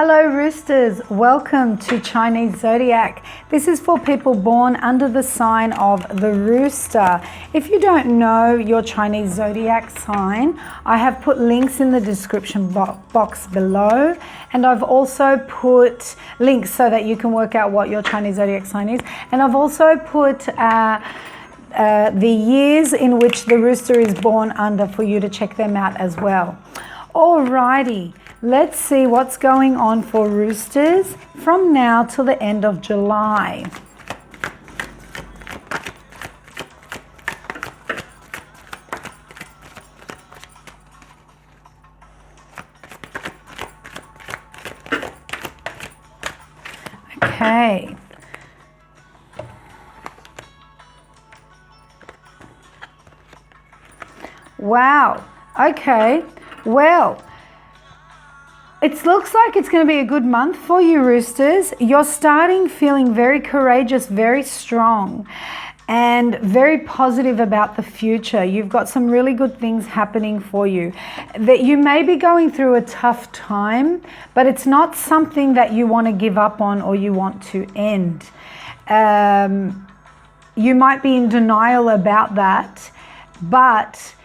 Hello Roosters, welcome to Chinese Zodiac. This is for people born under the sign of the Rooster. If you don't know your Chinese Zodiac sign, I have put links in the description box below, and I've also put links so that you can work out what your Chinese Zodiac sign is, and I've also put the years in which the Rooster is born under for you to check them out as well. Alrighty. Let's see what's going on for Roosters from now till the end of July. Okay. Wow. Okay. Well, it looks like it's going to be a good month for you, Roosters. You're starting feeling very courageous, very strong, and very positive about the future. You've got some really good things happening for you. That you may be going through a tough time, but it's not something that you want to give up on or you want to end. You might be in denial about that, but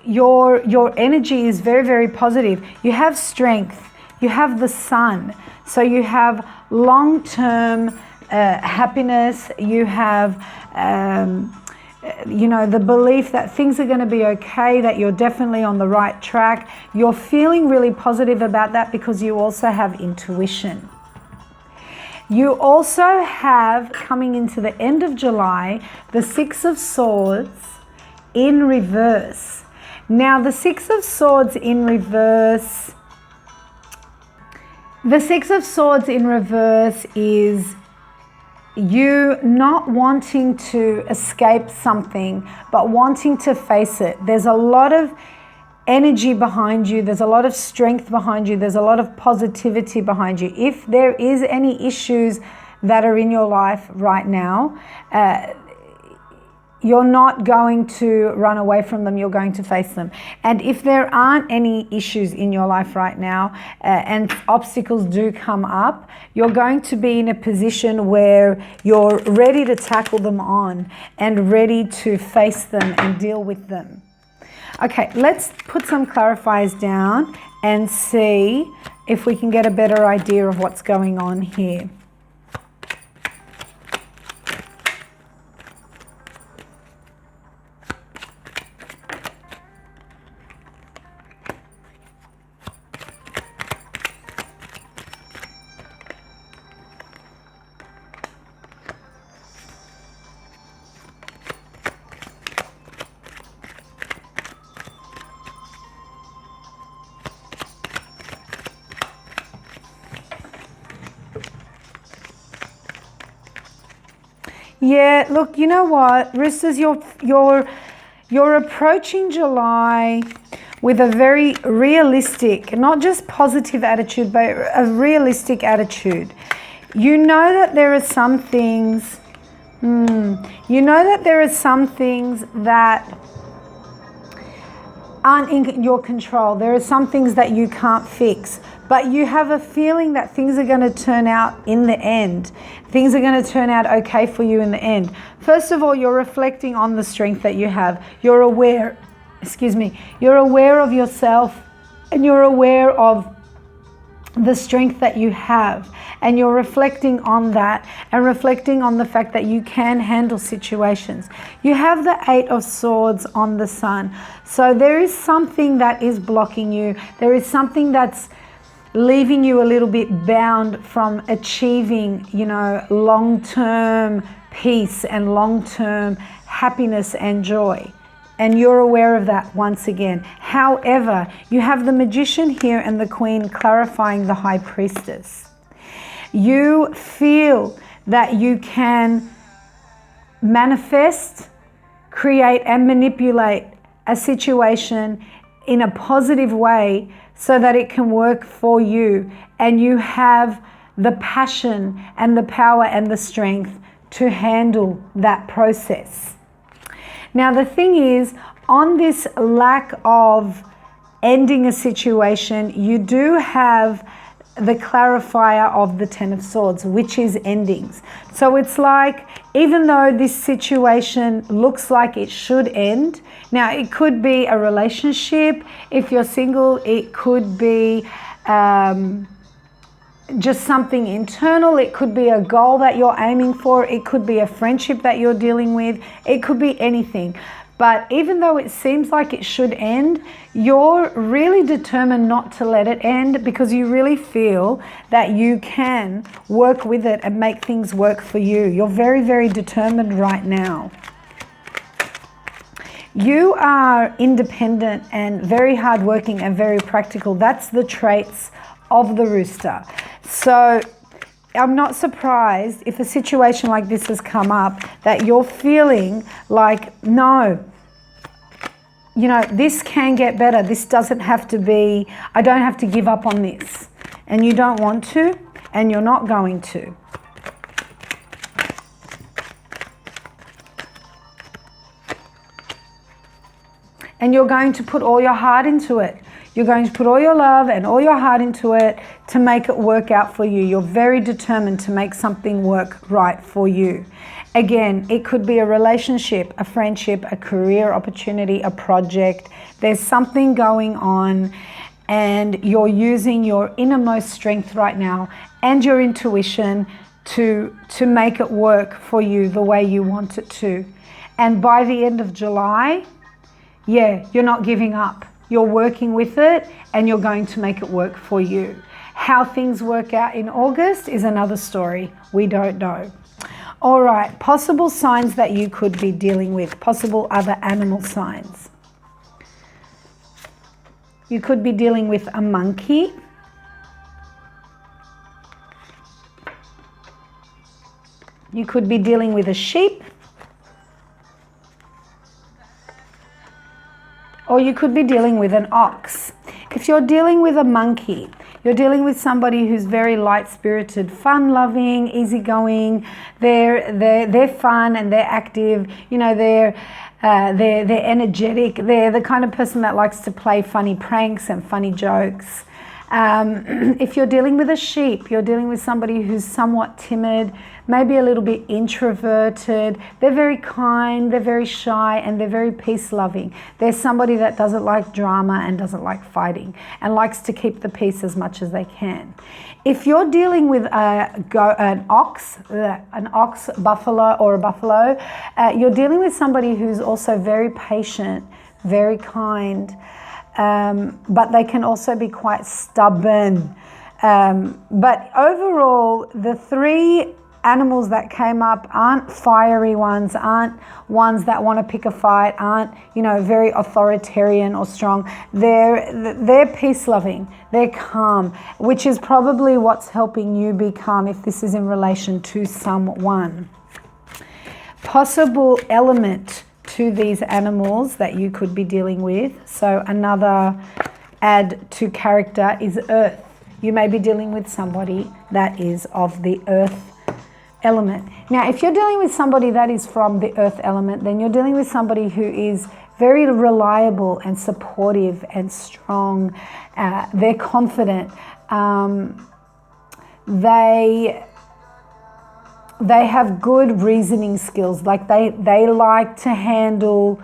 your energy is very, very positive. You have strength. You have the sun, so you have long-term happiness. You have, the belief that things are going to be okay, that you're definitely on the right track. You're feeling really positive about that because you also have intuition. You also have, coming into the end of July, the Six of Swords in reverse. Now, the Six of Swords in reverse... The Six of Swords in reverse is you not wanting to escape something, but wanting to face it. There's a lot of energy behind you. There's a lot of strength behind you. There's a lot of positivity behind you. If there is any issues that are in your life right now, you're not going to run away from them, you're going to face them. And if there aren't any issues in your life right now and obstacles do come up, you're going to be in a position where you're ready to tackle them on and ready to face them and deal with them. Okay, let's put some clarifiers down and see if we can get a better idea of what's going on here. Yeah, look, you know what, Roosters, you're approaching July with a very realistic, not just positive attitude, but a realistic attitude. You know that there are some things, that aren't in your control. There are some things that you can't fix, but you have a feeling that things are going to turn out in the end. Things are going to turn out okay for you in the end. First of all, you're reflecting on the strength that you have. You're aware of yourself, and you're aware of the strength that you have, and you're reflecting on that and reflecting on the fact that you can handle situations. You have the Eight of Swords on the Sun, so there is something that is blocking you. There is something that's leaving you a little bit bound from achieving, long-term peace and long-term happiness and joy. And you're aware of that once again. However, you have the Magician here and the Queen clarifying the High Priestess. You feel that you can manifest, create, and manipulate a situation in a positive way so that it can work for you. And you have the passion and the power and the strength to handle that process. Now, the thing is, on this lack of ending a situation, you do have the clarifier of the Ten of Swords, which is endings. So it's like, even though this situation looks like it should end, now it could be a relationship. If you're single, it could be just something internal. It could be a goal that you're aiming for. It could be a friendship that you're dealing with. It could be anything. But even though it seems like it should end, you're really determined not to let it end, because you really feel that you can work with it and make things work for you. You're very, very determined right now. You are independent and very hardworking and very practical. That's the traits of the Rooster. So I'm not surprised if a situation like this has come up, that you're feeling like, no, you know, this can get better. This doesn't have to be, I don't have to give up on this. And you don't want to, and you're not going to. And you're going to put all your heart into it. You're going to put all your love and all your heart into it to make it work out for you. You're very determined to make something work right for you. Again, it could be a relationship, a friendship, a career opportunity, a project. There's something going on, and you're using your innermost strength right now and your intuition to make it work for you the way you want it to. And by the end of July, yeah, you're not giving up. You're working with it, and you're going to make it work for you. How things work out in August is another story. We don't know. All right, possible signs that you could be dealing with, possible other animal signs. You could be dealing with a monkey. You could be dealing with a sheep. Or you could be dealing with an ox. If you're dealing with a monkey, you're dealing with somebody who's very light-spirited, fun-loving, easygoing. They're fun and they're active. You know, they're energetic. They're the kind of person that likes to play funny pranks and funny jokes. If you're dealing with a sheep, you're dealing with somebody who's somewhat timid, maybe a little bit introverted. They're very kind, they're very shy, and they're very peace-loving. They're somebody that doesn't like drama and doesn't like fighting and likes to keep the peace as much as they can. If you're dealing with an ox, buffalo, or a buffalo, you're dealing with somebody who's also very patient, very kind, but they can also be quite stubborn. But overall, the three animals that came up aren't fiery ones, aren't ones that want to pick a fight, aren't, you know, very authoritarian or strong. They're peace-loving, they're calm, which is probably what's helping you be calm if this is in relation to someone. Possible element to these animals that you could be dealing with. So another add to character is earth. You may be dealing with somebody that is of the earth element. Now, if you're dealing with somebody that is from the earth element, then you're dealing with somebody who is very reliable and supportive and strong. They're confident. They have good reasoning skills. Like they like to handle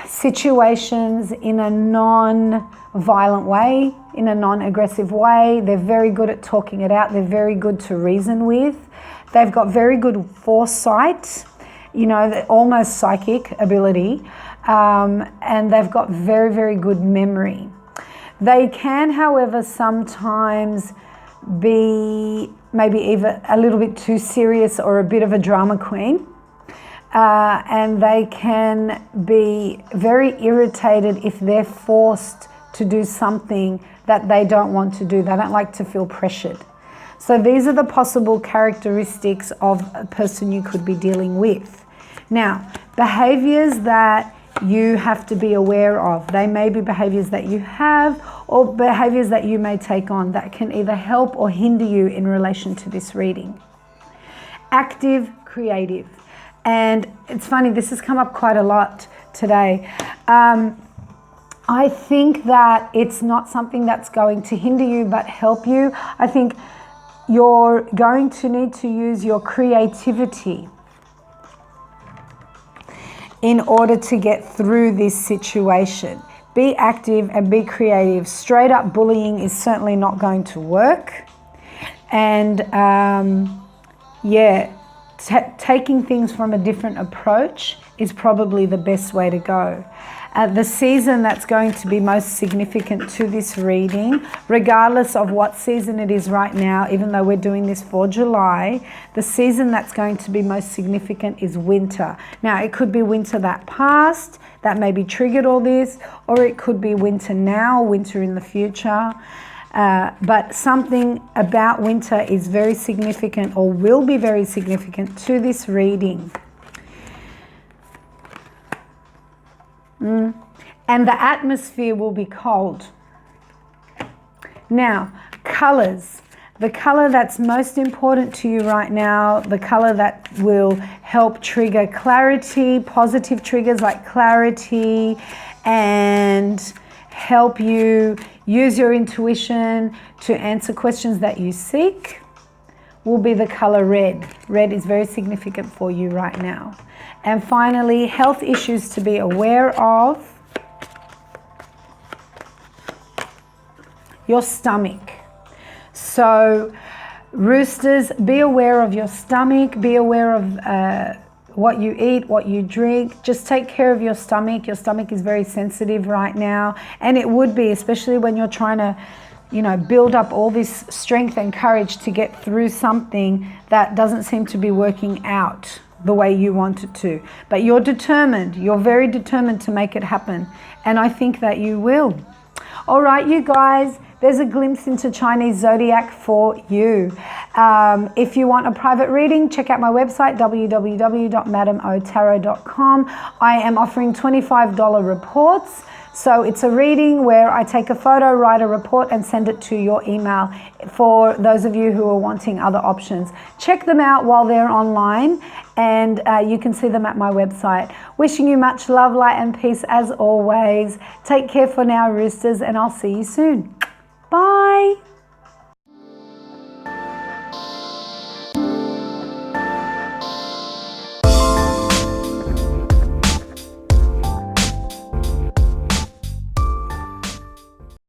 situations in a non-violent way, in a non-aggressive way. They're very good at talking it out. They're very good to reason with. They've got very good foresight, you know, almost psychic ability, and they've got very, very good memory. They can, however, sometimes be maybe even a little bit too serious or a bit of a drama queen. And they can be very irritated if they're forced to do something that they don't want to do. They don't like to feel pressured. So these are the possible characteristics of a person you could be dealing with. Now, behaviors that you have to be aware of. They may be behaviors that you have or behaviors that you may take on that can either help or hinder you in relation to this reading. Active, creative. And it's funny, this has come up quite a lot today. I think that it's not something that's going to hinder you but help you. I think you're going to need to use your creativity in order to get through this situation. Be active and be creative. Straight up bullying is certainly not going to work. And taking things from a different approach is probably the best way to go. The season that's going to be most significant to this reading, regardless of what season it is right now, even though we're doing this for July, the season that's going to be most significant is winter. Now, it could be winter that passed, that maybe triggered all this, or it could be winter now, winter in the future. But something about winter is very significant, or will be very significant to this reading. And the atmosphere will be cold. Now, colors. The color that's most important to you right now, the color that will help trigger clarity, positive triggers like clarity, and help you use your intuition to answer questions that you seek, will be the color red. Red is very significant for you right now. And finally, health issues to be aware of. Your stomach. So, roosters, be aware of your stomach. Be aware of what you eat, what you drink. Just take care of your stomach. Your stomach is very sensitive right now. And it would be, especially when you're trying to, build up all this strength and courage to get through something that doesn't seem to be working out the way you want it to. But you're determined. You're very determined to make it happen. And I think that you will. All right, you guys, there's a glimpse into Chinese zodiac for you. If you want a private reading, check out my website, www.madamotaro.com. I am offering $25 reports. So it's a reading where I take a photo, write a report, and send it to your email for those of you who are wanting other options. Check them out while they're online, and you can see them at my website. Wishing you much love, light, and peace as always. Take care for now, roosters, and I'll see you soon. Bye.